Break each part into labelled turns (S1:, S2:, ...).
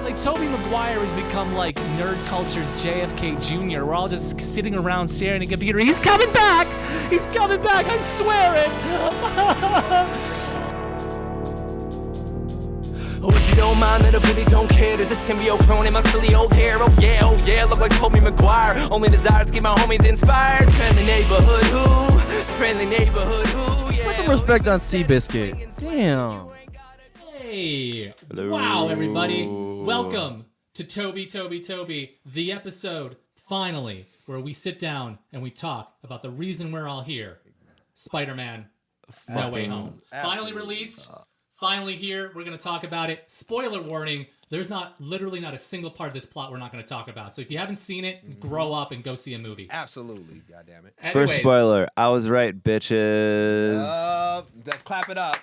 S1: like Tobey Maguire has become like nerd culture's JFK Jr. We're all just sitting around staring at a computer. He's coming back! He's coming back! I swear it!
S2: Oh, if you don't mind, then I really don't care. There's a symbiote growing in my silly old hair. Oh yeah, look like Tobey Maguire. Only desire to keep my homies inspired. Friendly neighborhood who? Friendly neighborhood who? Yeah.
S3: Put some respect on Seabiscuit. Damn.
S1: Hey!
S3: Hello.
S1: Wow, everybody. Welcome to Tobey, the episode, finally, where we sit down and we talk about the reason we're all here. Spider-Man No Way Home. Finally released. Finally here. We're going to talk about it. Spoiler warning. There's literally not a single part of this plot we're not going to talk about. So if you haven't seen it, grow up and go see a movie.
S4: Absolutely. God damn it.
S3: First spoiler. I was right, bitches.
S4: Let's clap it up.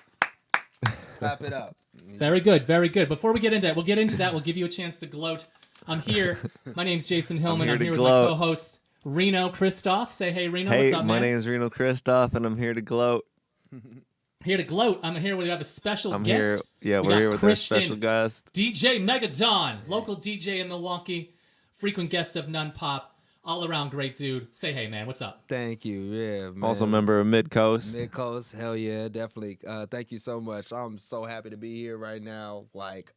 S4: Clap it up.
S1: Very good. Very good. Before we get into it, we'll get into that. We'll give you a chance to gloat. I'm here. My name's Jason Hillman. I'm here with my co-host, Reno Christoph. Say hey, Reno.
S3: Hey,
S1: what's up, man?
S3: my name is Reno Christoph, and I'm here to gloat.
S1: Here to gloat. I'm here. We have a special
S3: I'm
S1: guest.
S3: Here. Yeah, we're here with our special guest.
S1: DJ Megadon, local DJ in Milwaukee, frequent guest of Nun Pop, all around great dude. Say hey, man. What's up?
S4: Thank you. Yeah, man.
S3: Also a member of Mid Coast.
S4: Mid Coast. Hell yeah, definitely. Thank you so much. I'm so happy to be here right now. Like,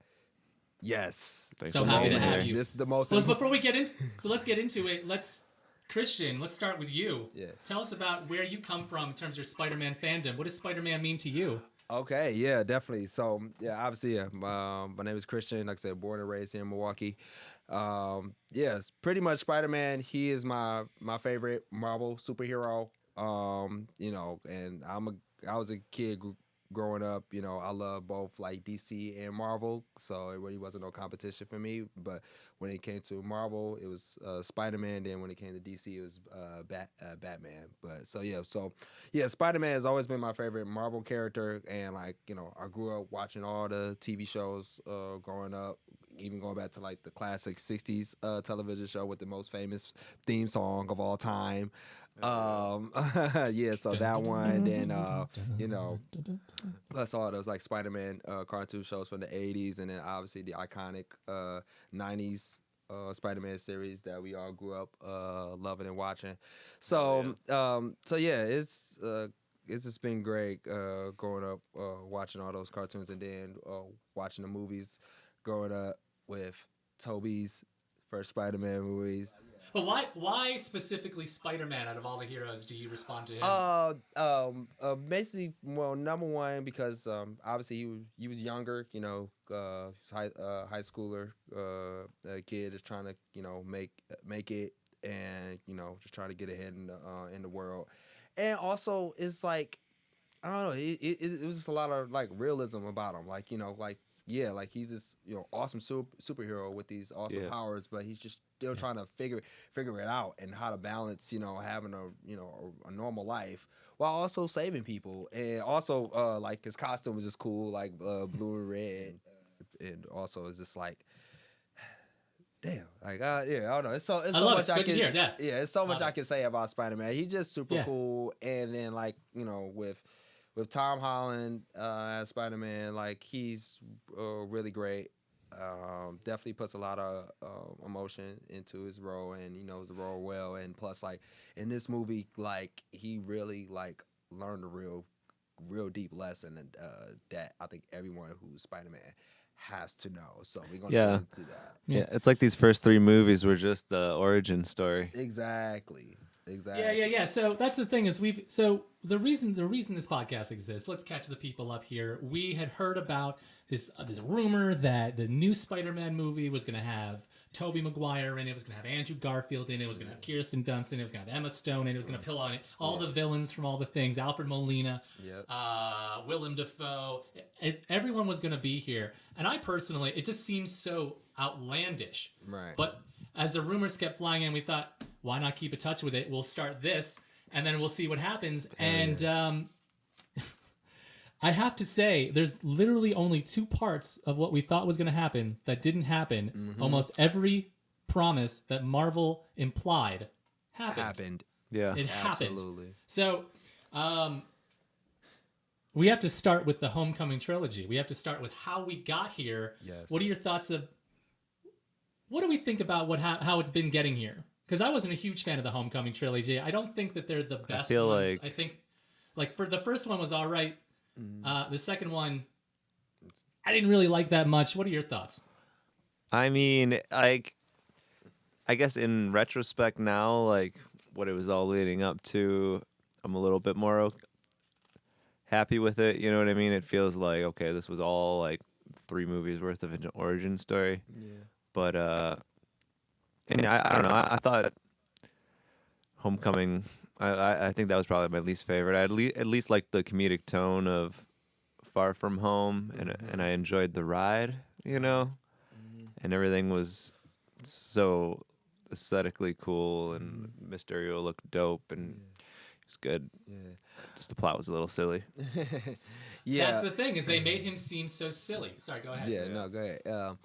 S4: yes.
S1: So happy to have you.
S4: This is the most.
S1: So before we get into, let's get into it. Christiaan, let's start with you.
S4: Yes.
S1: Tell us about where you come from in terms of your Spider-Man fandom. What does Spider-Man mean to you?
S4: Okay, yeah, definitely. So, yeah, obviously, my name is Christiaan. Like I said, born and raised here in Milwaukee. Yes, pretty much Spider-Man. He is my favorite Marvel superhero. And I was a kid growing up. You know, I love both like DC and Marvel, so it really wasn't no competition for me. But when it came to Marvel, it was Spider-Man. Then when it came to DC, it was Batman. But Spider-Man has always been my favorite Marvel character, and I grew up watching all the TV shows growing up. Even going back to like the classic '60s television show with the most famous theme song of all time. So that one, then plus all those like Spider-Man cartoon shows from the '80s, and then obviously the iconic '90s Spider-Man series that we all grew up loving and watching. It's just been great growing up watching all those cartoons, and then watching the movies growing up with Tobey's first Spider-Man movies.
S1: But why specifically Spider-Man out of all the heroes do you respond to him?
S4: Basically, well, number one, because obviously he was younger, high schooler, a kid is trying to, make it, and, just trying to get ahead in the world. And also, it's like, I don't know, it was just a lot of, like, realism about him. Like, he's this awesome superhero with these awesome powers, but he's just still trying to figure it out and how to balance having a normal life while also saving people. And also like his costume was just cool, like blue and red, and also it's just like damn, like I don't know. It's so much I can hear. Yeah, it's so much I can say about Spider-Man. He's just super cool, and then like with Tom Holland as Spider-Man, like he's really great. Definitely puts a lot of emotion into his role, and he knows the role well. And plus, like in this movie, like he really like learned a real deep lesson, and that I think everyone who's Spider-Man has to know. So we're gonna get into that.
S3: Yeah, it's like these first three movies were just the origin story.
S4: Exactly.
S1: Yeah. So that's the thing is the reason this podcast exists. Let's catch the people up here. We had heard about this rumor that the new Spider-Man movie was going to have Tobey Maguire in it, was going to have Andrew Garfield in it, was going to have Kirsten Dunst in it, was going to have Emma Stone in it, was going to pull on it all the villains from all the things, Alfred Molina, Willem Dafoe. Everyone was going to be here, and I personally, it just seems so outlandish.
S4: Right.
S1: But as the rumors kept flying in, we thought, why not keep in touch with it? We'll start this, and then we'll see what happens. I have to say, there's literally only two parts of what we thought was going to happen that didn't happen. Mm-hmm. Almost every promise that Marvel implied happened.
S3: Yeah,
S1: it happened.
S4: Absolutely.
S1: So, we have to start with the Homecoming trilogy. We have to start with how we got here.
S4: Yes.
S1: What are your thoughts of what do we think about how it's been getting here? Because I wasn't a huge fan of the Homecoming trilogy. I don't think that they're the best ones. I think, like, for the first one was all right. The second one, I didn't really like that much. What are your thoughts?
S3: I mean, I guess in retrospect now, like what it was all leading up to, I'm a little bit more happy with it. You know what I mean? It feels like, okay, this was all like 3 movies worth of an origin story. Yeah. But I mean, I don't know. I thought Homecoming. I think that was probably my least favorite. I at least liked the comedic tone of Far From Home, and I enjoyed the ride. You know, and everything was so aesthetically cool, and Mysterio looked dope, and it was good. Yeah. Just the plot was a little silly.
S4: Yeah,
S1: that's the thing, is they made him seem so silly. Sorry, go ahead.
S4: Yeah, no, go ahead.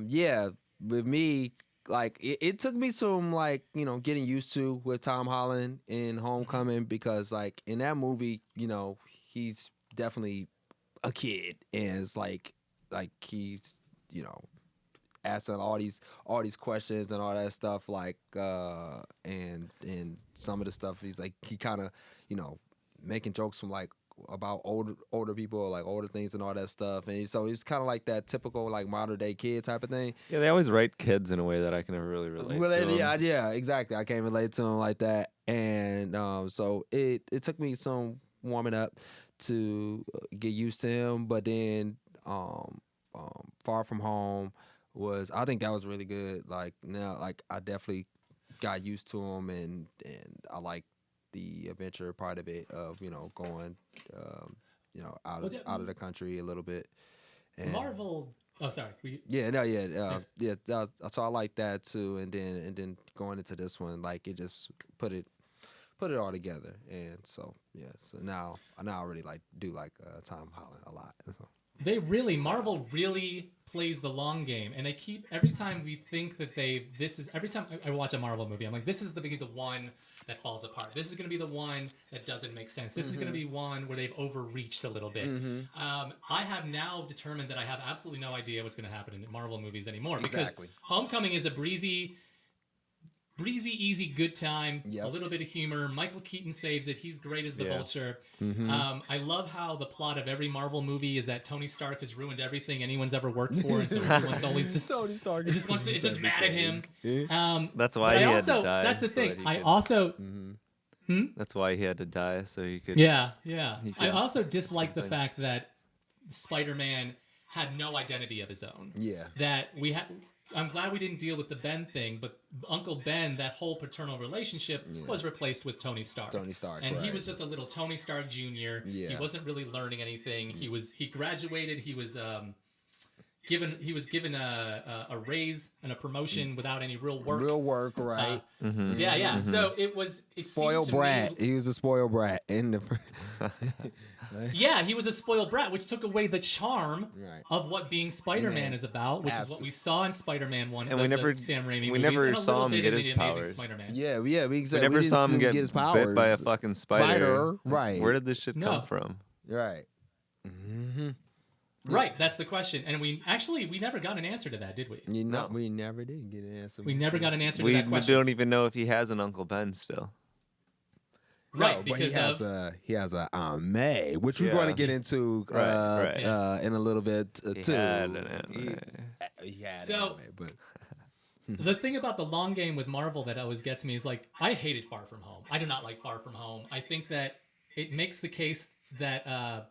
S4: Yeah, with me, like it took me some, like, you know, getting used to with Tom Holland in Homecoming, because like in that movie, you know, he's definitely a kid, and it's like he's, you know, asking all these questions and all that stuff, like and some of the stuff he's like, he kind of, you know, making jokes from like about older people, or like older things and all that stuff, and so it's kind of like that typical like modern day kid type of thing.
S3: Yeah, they always write kids in a way that I can never really relate to.
S4: Yeah, exactly. I can't relate to them like that, and so it took me some warming up to get used to him, but then Far From Home I think that was really good. Like now, like I definitely got used to him, and I like the adventure part of it, of, you know, going you know, out of the country a little bit. And
S1: Marvel. Oh, sorry.
S4: So I like that too, and then going into this one, like it just put it all together, and so yeah. So now I really do like Tom Holland a lot. So.
S1: Marvel really plays the long game, and they keep, every time we think that every time I watch a Marvel movie, I'm like, this is the one that falls apart. This is going to be the one that doesn't make sense. This is going to be one where they've overreached a little bit. I have now determined that I have absolutely no idea what's going to happen in Marvel movies anymore, because Homecoming is a breezy, easy, good time. Yep. A little bit of humor. Michael Keaton saves it. He's great as the Vulture. I love how the plot of every Marvel movie is that Tony Stark has ruined everything anyone's ever worked for, and so everyone's always just Tony Stark is just mad at him.
S3: That's why he had to die.
S1: That's the thing.
S3: That's why he had to die, so he could.
S1: Yeah. I also dislike the fact that Spider-Man had no identity of his own. Yeah. That we had. I'm glad we didn't deal with the Ben thing, but Uncle Ben, that whole paternal relationship was replaced with Tony Stark. And he was just a little Tony Stark Jr. Yeah. He wasn't really learning anything. He graduated. He was given a raise and a promotion without any real work. Right? Yeah. So it
S4: spoiled brat. He was a spoiled brat in the.
S1: Yeah, he was a spoiled brat, which took away the charm of what being Spider-Man is about, which is what we saw in Spider-Man 1.
S3: And the Sam Raimi movies, never saw him get his powers.
S4: We
S3: never saw him get his powers. Bit by a fucking spider.
S4: Right.
S3: Where did this shit come from?
S4: Right.
S1: Right, that's the question. And we never got an answer to that, did we?
S4: No, we never did get an answer.
S1: We never got an answer to that question.
S3: We don't even know if he has an Uncle Ben still.
S1: Right,
S4: no,
S1: because
S4: he has a Aunt May, which we're going to get into in a little bit too. He had an Aunt May, but
S1: the thing about the long game with Marvel that always gets me is, like, I hated Far From Home. I do not like Far From Home. I think that it makes the case that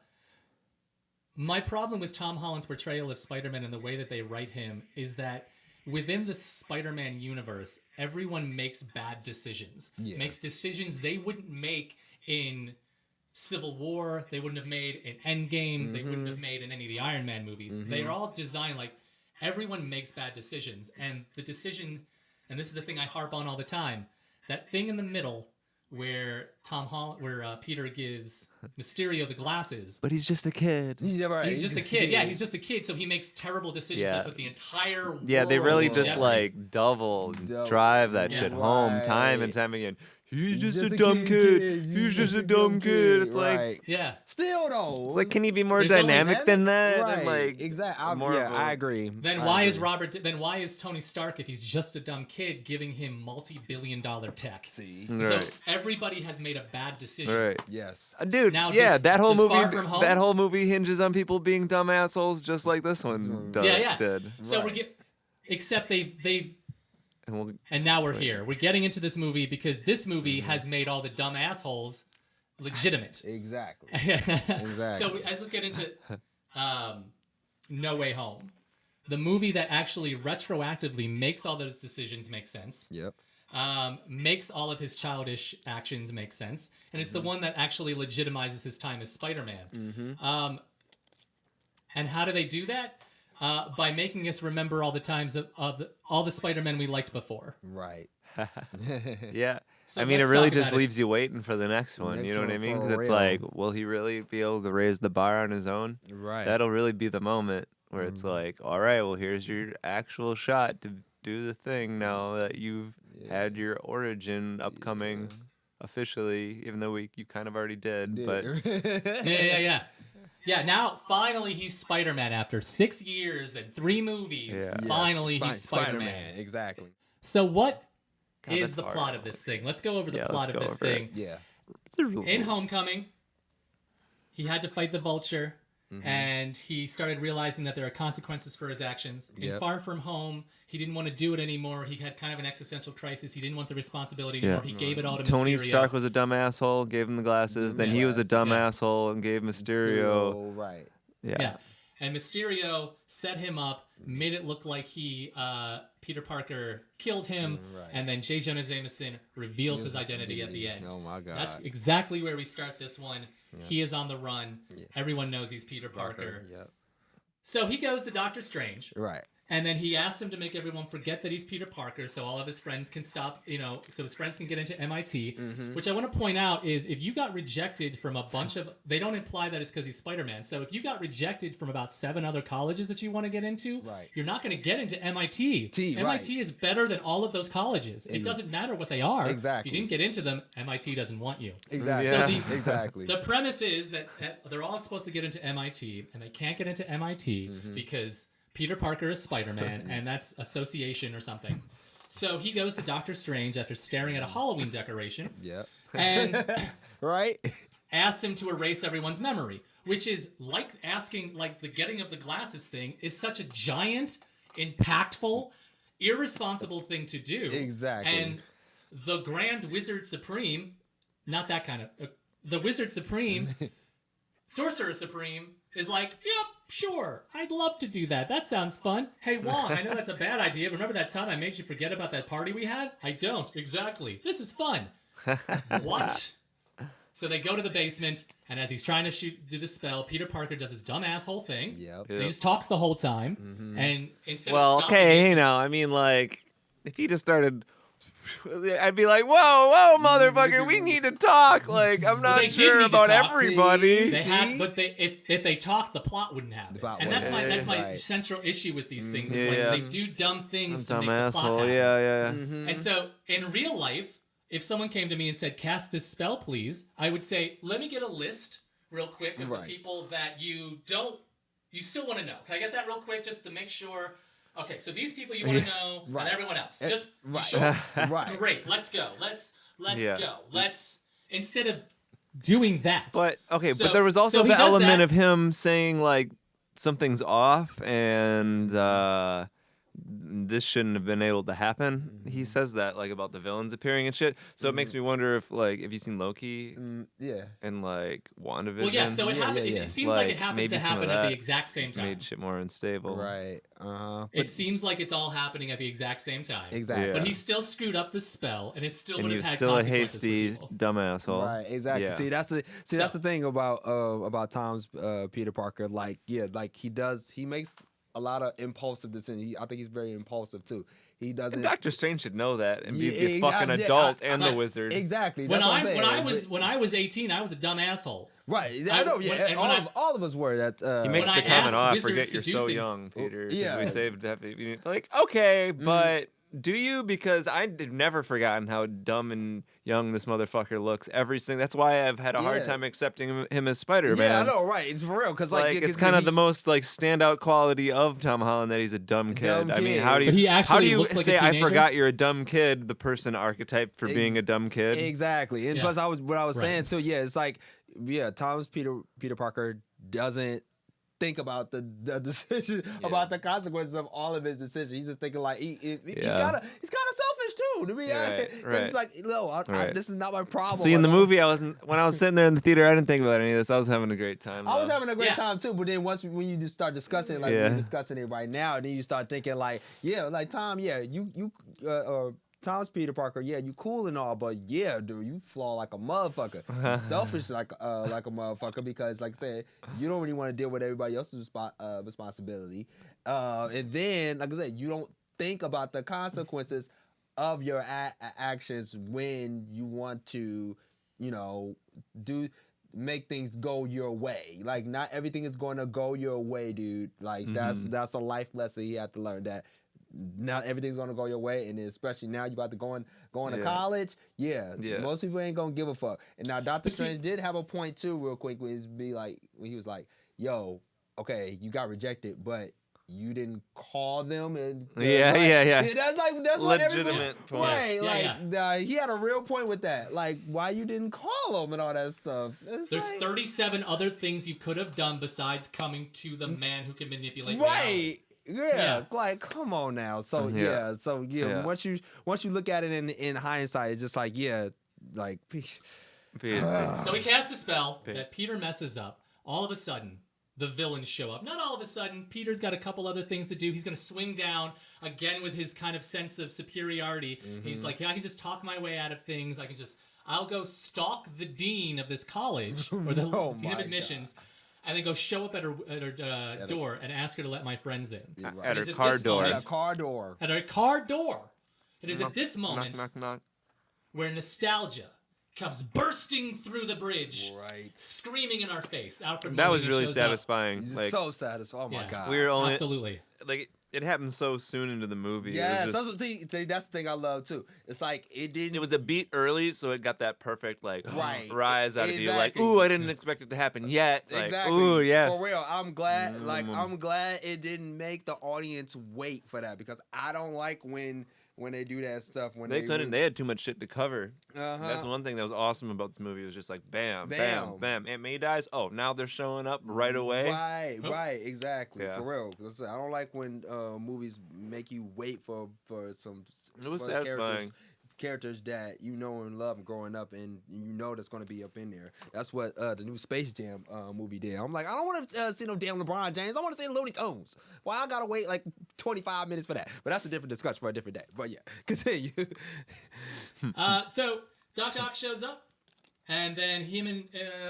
S1: my problem with Tom Holland's portrayal of Spider-Man and the way that they write him is that within the Spider-Man universe, everyone makes bad decisions. Makes decisions they wouldn't make in Civil War, they wouldn't have made in Endgame, they wouldn't have made in any of the Iron Man movies. They are all designed like everyone makes bad decisions. And the decision, and this is the thing I harp on all the time, that thing in the middle where Peter gives Mysterio the glasses.
S3: But he's just a kid.
S1: He's just a kid. Yeah, he's just a kid, so he makes terrible decisions that put the entire world.
S3: Yeah, they really just like double drive that shit home time and time again. he's just a dumb kid. He's just a dumb kid. It's like,
S4: right.
S1: Yeah.
S4: Still though,
S3: it's like, can he be more
S1: There's only
S3: dynamic than that?
S4: Right.
S3: And like,
S4: Exactly.
S3: more of a-
S4: I agree.
S1: Then
S4: I
S1: why
S4: agree.
S1: Then why is Tony Stark, if he's just a dumb kid, giving him multi-billion-dollar tech?
S4: See.
S1: So
S3: Right.
S1: everybody has made a bad decision.
S3: Right.
S4: Yes.
S3: Dude,
S1: Now,
S3: yeah,
S1: does-
S3: that whole
S1: does Far
S3: movie,
S1: From Home-
S3: that whole movie hinges on people being dumb assholes, just like this one
S1: Yeah.
S3: did.
S1: So
S4: Right.
S1: except they've
S3: And
S1: and now we're here. We're getting into this movie because this movie has made all the dumb assholes legitimate.
S4: Exactly.
S1: So let's get into No Way Home, the movie that actually retroactively makes all those decisions make sense.
S4: Yep.
S1: Makes all of his childish actions make sense, and it's the one that actually legitimizes his time as Spider-Man. And how do they do that? By making us remember all the times of all the Spider-Men we liked before.
S4: Right.
S3: yeah.
S1: So
S3: I mean, it
S1: let's
S3: really
S1: talk
S3: just
S1: about it.
S3: leaves you waiting for the next one.
S4: Next
S3: You know what I
S4: one
S3: mean?
S4: for
S3: Because it's
S4: real.
S3: like, will he really be able to raise the bar on his own?
S4: Right.
S3: That'll really be the moment where it's like, all right, well, here's your actual shot to do the thing now that you've had your origin upcoming officially, even though you kind of already did. But
S1: Yeah, now finally he's Spider-Man after 6 years and 3 movies.
S3: Yeah.
S1: Finally he's Spider-Man.
S4: Exactly.
S1: So what
S3: God,
S1: is
S3: that's
S1: the
S3: hard.
S1: plot of this thing? Let's go over the
S3: Yeah,
S1: plot
S3: let's
S1: of
S3: go
S1: this
S3: over it.
S1: thing.
S4: Yeah.
S1: In Homecoming, he had to fight the Vulture, and he started realizing that there are consequences for his actions. In
S4: Yep.
S1: Far From Home, he didn't want to do it anymore. He had kind of an existential crisis. He didn't want the responsibility anymore. He gave it all to
S3: Tony
S1: Mysterio.
S3: Stark was a dumb asshole, gave him the glasses. Then he was a dumb
S1: Yeah.
S3: asshole and gave Mysterio.
S4: Right.
S1: Yeah. And Mysterio set him up, made it look like Peter Parker killed him,
S4: Right.
S1: and then J. Jonah Jameson reveals his identity at the end.
S4: Oh my God.
S1: That's exactly where we start this one. He is on the run. Everyone knows he's Peter Parker.
S4: Yep.
S1: So he goes to Doctor Strange,
S4: Right.
S1: and then he asks him to make everyone forget that he's Peter Parker so all of his friends can stop, so his friends can get into MIT. Which I want to point out is if you got rejected from a bunch of, they don't imply that it's because he's Spider-Man. So if you got rejected from about 7 other colleges that you want to get into,
S4: Right.
S1: you're not going to get into MIT.
S4: Right.
S1: MIT is better than all of those colleges. It doesn't matter what they are.
S4: Exactly.
S1: If you didn't get into them, MIT doesn't want you.
S4: Exactly.
S3: Yeah.
S1: So
S4: Exactly.
S1: The premise is that they're all supposed to get into MIT, and they can't get into MIT because Peter Parker is Spider-Man, and that's association or something. So he goes to Doctor Strange after staring at a Halloween decoration
S4: Yep.
S1: and
S4: Right.
S1: asks him to erase everyone's memory, which is like asking, like the getting of the glasses thing is such a giant, impactful, irresponsible thing to do.
S4: Exactly.
S1: And the Grand Wizard Supreme, not that kind of, the Wizard Supreme, Sorcerer Supreme, is like, yep, sure, I'd love to do that. That sounds fun. Hey, Wong, I know that's a bad idea. Remember that time I made you forget about that party we had? I don't. Exactly. This is fun. What? So they go to the basement, and as he's trying to do the spell, Peter Parker does his dumb asshole thing.
S4: Yep.
S1: And he just talks the whole time. And instead of
S3: Well,
S1: stopping
S3: okay,
S1: it-
S3: hey now, I mean, like, if he just started, I'd be like, whoa, motherfucker, we need to talk. Like, I'm not
S1: they did
S3: sure
S1: need to
S3: about
S1: talk.
S3: everybody.
S1: They
S4: See?
S1: had, but if they talked, the plot wouldn't happen.
S4: plot
S1: And that's
S4: wouldn't
S1: my
S4: happen. Right.
S1: central issue with these things.
S3: Yeah,
S1: Is
S3: yeah.
S1: like they do dumb things to
S3: Dumb
S1: make the plot
S3: asshole,
S1: happen.
S3: yeah.
S1: And so in real life, if someone came to me and said, "Cast this spell, please," I would say, "Let me get a list real quick of
S4: Right.
S1: the people that you still want to know. Can I get that real quick just to make sure?" Okay, so these people you want to know,
S4: Right.
S1: and everyone else. Just you
S4: Right.
S1: sure?
S4: Right.
S1: Great. Let's go. Let's
S3: Yeah.
S1: go. Let's instead of doing that.
S3: But, okay,
S1: So-
S3: but there was also
S1: so he
S3: the
S1: does
S3: element
S1: that.
S3: of him saying, like, something's off and this shouldn't have been able to happen. He says that, like, about the villains appearing and shit. So it makes me wonder if, like, have you seen Loki
S4: Yeah.
S3: and, like, WandaVision?
S1: Well, yeah. So it happened.
S4: yeah.
S1: It seems like it
S3: Like,
S1: happens
S3: maybe
S1: to
S3: some of
S1: happen at the
S3: that
S1: exact same time.
S3: made shit more unstable.
S4: Right.
S1: It seems like it's all happening at the exact same time.
S4: Exactly.
S3: Yeah.
S1: But he still screwed up the spell, and it still
S3: And
S1: would
S3: he
S1: have
S3: was
S1: had
S3: still a
S1: consequences for
S3: hasty
S1: people.
S3: dumb asshole.
S4: Right, exactly.
S3: Yeah.
S4: See, that's the thing about Tom's Peter Parker. Like, yeah, like he makes a lot of impulsive decisions. I think he's very impulsive too. He doesn't.
S3: And Doctor Strange should know that and be
S4: Yeah,
S3: the fucking
S4: yeah,
S3: adult
S4: I-
S3: and
S1: I-
S3: the wizard.
S4: Exactly.
S1: When
S4: That's what I'm saying.
S1: when I was 18, I was a dumb asshole.
S4: Right.
S1: I-
S4: I know.
S1: when-
S4: Yeah.
S1: and when
S4: all of us were that.
S3: He makes
S1: When
S3: the
S1: I
S3: comment,
S1: asked
S3: "Oh, I
S1: wizards
S3: forget
S1: to
S3: you're
S1: do
S3: so
S1: things-
S3: young, Peter. 'cause
S4: yeah.
S3: we saved that." Like, okay, but Do you? Because I've never forgotten how dumb and young this motherfucker looks. That's why I've had a hard time accepting him as Spider-Man.
S4: Yeah, I know, right? It's for real, because like
S3: it's kind of the most like standout quality of Tom Holland that he's a dumb kid.
S4: Dumb
S3: I mean,
S4: kid.
S3: how do
S1: But he
S3: you
S1: actually looks like a
S3: say I
S1: teenager?
S3: forgot you're a dumb kid? The person archetype for being a dumb kid.
S4: Exactly, and
S1: Yeah.
S4: plus what I was
S1: Right.
S4: saying too. Yeah, it's like Tom's Peter Parker doesn't think about the decision about the consequences of all of his decisions. He's just thinking like he's kind of selfish too. To be honest,
S3: right.
S4: it's like no, this is not my problem.
S3: See, in the movie, when I was sitting there in the theater, I didn't think about any of this. I was having a great time.
S4: I was
S3: though.
S4: having a great
S1: Yeah.
S4: time too, but then when you just start discussing it, like we're discussing it right now, then you start thinking like, like Tom, Tom's Peter Parker, you cool and all, but dude, you flaw like a motherfucker. You selfish like a motherfucker because, like I said, you don't really want to deal with everybody else's responsibility. And then, like I said, you don't think about the consequences of your actions when you want to, make things go your way. Like, not everything is going to go your way, dude. Like, that's a life lesson you have to learn, that not everything's gonna go your way, and especially now you about to go into college. Most people ain't gonna give a fuck. And now Doctor Strange did have a point too, real quick, when he was like, "Yo, okay, you got rejected, but you didn't call them." And that's what
S3: legitimate point.
S4: Right? He had a real point with that. Like, why you didn't call them and all that stuff.
S1: There's 37 other things you could have done besides coming to the man who can manipulate reality.
S4: Right. Yeah, like come on now. So once you look at it in hindsight, it's just like
S1: So he casts a spell that Peter messes up. All of a sudden, the villains show up. Not all of a sudden. Peter's got a couple other things to do. He's going to swing down again with his kind of sense of superiority. He's like, I can just talk my way out of things. I'll go stalk the dean of this college or the dean of admissions. And then go show up at her door and ask her to let my friends in.
S3: At her car door.
S4: At a car door.
S1: At her car door. It is at this moment
S3: knock.
S1: where nostalgia comes bursting through the bridge,
S4: right,
S1: screaming in our face. Alfred
S3: that was
S1: Molina
S3: really
S1: shows
S3: satisfying.
S4: Like, so satisfying. Oh my god.
S3: We were only
S1: absolutely
S3: like it happened so soon into the movie.
S4: Yeah, that's the thing I love too. It's like it
S3: was a beat early, so it got that perfect rise out of you. Like,
S4: Exactly.
S3: ooh, I didn't expect it to happen yet. Like,
S4: exactly.
S3: Ooh, yes.
S4: For real. I'm glad I'm glad it didn't make the audience wait for that, because I don't like when they do that stuff. When
S3: they couldn't. They had too much shit to cover.
S4: That's
S3: one thing that was awesome about this movie. It was just like bam, bam, bam. Aunt May dies. Oh, now they're showing up right away.
S4: Right, exactly.
S3: Yeah.
S4: For real. I don't like when movies make you wait for some.
S3: It was
S4: for
S3: satisfying.
S4: Characters that you know and love growing up, and you know that's going to be up in there. That's what the new Space Jam movie did. I'm like, I don't want to see no damn LeBron James. I want to see Looney Tunes. Well, I gotta wait like 25 minutes for that. But that's a different discussion for a different day. But yeah, continue.
S1: So Doc Ock shows up, and then him and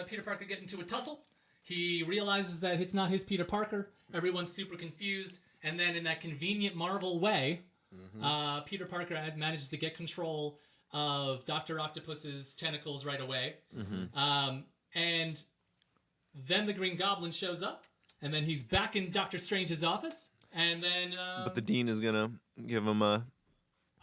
S1: Peter Parker get into a tussle. He realizes that it's not his Peter Parker. Everyone's super confused, and then in that convenient Marvel way, Peter Parker manages to get control of Dr. Octopus's tentacles right away. And then the Green Goblin shows up, and then he's back in Doctor Strange's office, and then...
S3: but the dean is going to give him a...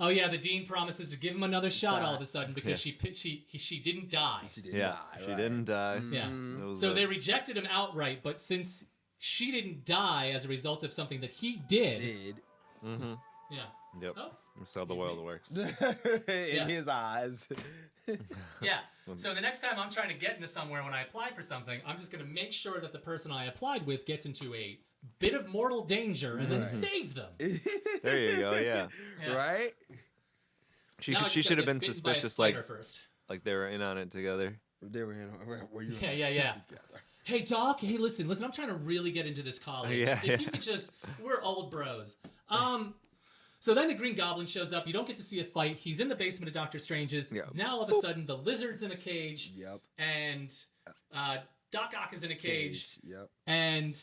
S1: Oh yeah, the dean promises to give him another shot all of a sudden because she didn't die.
S4: She didn't die.
S3: She didn't die.
S1: Yeah. So they rejected him outright, but since she didn't die as a result of something that he did. Yeah.
S3: Yep.
S1: Oh,
S3: That's how the world works.
S4: In his eyes.
S1: Yeah. So the next time I'm trying to get into somewhere when I apply for something, I'm just going to make sure that the person I applied with gets into a bit of mortal danger and then save them.
S3: There you go. Yeah.
S4: Right?
S3: She should have been suspicious, like they were in on it together.
S4: They were in on it.
S1: Yeah. Hey, Doc. Hey, listen. I'm trying to really get into this college. If you could just... We're old bros. So then the Green Goblin shows up. You don't get to see a fight. He's in the basement of Doctor Strange's.
S3: Yep.
S1: Now, all of a sudden, the Lizard's in a cage.
S4: Yep.
S1: And Doc Ock is in a cage.
S4: Yep.
S1: And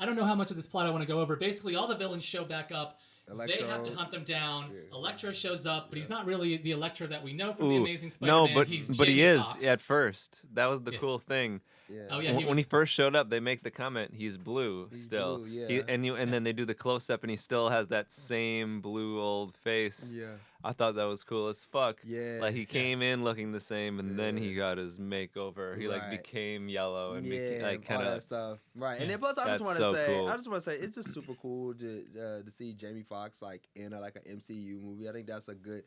S1: I don't know how much of this plot I want to go over. Basically, all the villains show back up, They have to hunt them down.
S4: Yeah.
S1: Electro shows up, but he's not really the Electro that we know from
S3: Ooh,
S1: The Amazing Spider-Man.
S3: no,
S1: He's
S3: but he
S1: Jamie
S3: is
S1: Foxx.
S3: at first. That was the
S1: Yeah.
S3: cool thing.
S4: Yeah.
S1: Oh yeah,
S3: When he first showed up, they make the comment he's blue
S4: He's
S3: still.
S4: blue, yeah.
S3: And then they do the close up, and he still has that same blue old face.
S4: Yeah.
S3: I thought that was cool as fuck.
S4: Yeah.
S3: Like he came in looking the same, and then he
S4: Yeah.
S3: got his makeover. He like
S4: Right.
S3: became yellow and
S4: Yeah,
S3: like kind
S4: all that
S3: of.
S4: stuff, right? And
S1: Yeah.
S4: then plus, I just
S3: That's
S4: want to
S3: so
S4: say,
S3: cool.
S4: it's just super cool to see Jamie Foxx like in like an MCU movie. I think that's a good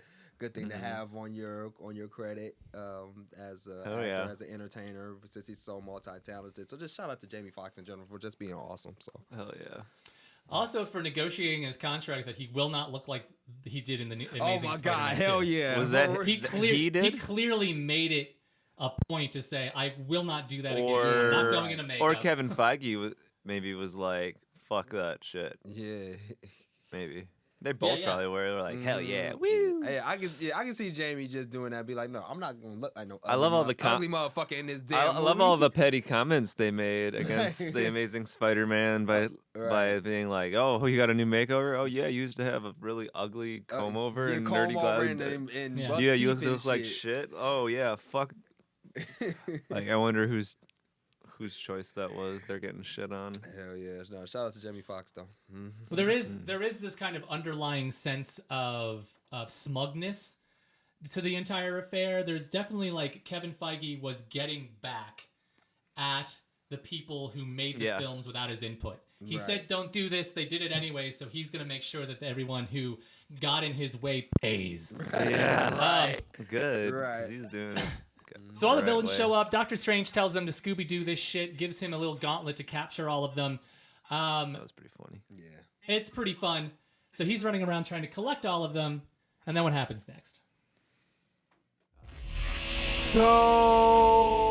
S4: thing to have on your credit as a
S3: Oh,
S4: actor,
S3: yeah.
S4: as an entertainer, since he's so multi-talented. So just shout out to Jamie Foxx in general for just being awesome. So
S3: Hell yeah.
S1: Also for negotiating his contract that he will not look like he did in the Amazing
S4: oh my
S1: Spider-Man
S4: God,
S1: 2.
S4: hell yeah!
S3: Was that
S1: He,
S3: he did?
S1: he clearly made it a point to say, I will not do that again. I'm
S3: Or
S1: not going into makeup.
S3: or Kevin Feige was like, fuck that shit.
S4: Yeah.
S3: Maybe they both
S1: yeah.
S3: probably were. They were like, hell yeah,
S4: Mhm.
S3: woo.
S4: Hey, I can see Jamie just doing that. Be like, no, I'm not gonna look like no.
S3: I love all the
S4: ugly motherfucker in this damn.
S3: I love
S4: movie.
S3: all the petty comments they made against the Amazing Spider-Man by
S4: Right.
S3: being like, "Oh, you got a new makeover? Oh yeah, you used to have a really ugly comb over
S4: yeah,
S3: and
S4: comb
S3: nerdy
S4: over
S3: glasses.
S4: and
S1: Yeah.
S4: buck
S3: Yeah, you
S4: teeth and
S3: look like shit. Oh yeah, fuck. Like I wonder whose choice that was. They're getting shit on.
S4: Hell yeah! No, shout out to Jamie Foxx though. Mhm.
S1: Well, there is this kind of underlying sense of smugness to the entire affair. There's definitely like Kevin Feige was getting back at the people who made the
S3: Yeah.
S1: films without his input. He
S4: Right.
S1: said, "Don't do this." They did it anyway, so he's gonna make sure that everyone who got in his way pays.
S3: Yeah, good. 'Cause
S4: Right.
S3: he's doing it.
S1: So all the
S3: right
S1: villains
S3: way.
S1: show up. Doctor Strange tells them to Scooby-Doo this shit, gives him a little gauntlet to capture all of them.
S3: That was pretty funny.
S4: Yeah.
S1: It's pretty fun. So he's running around trying to collect all of them. And then what happens next?
S3: So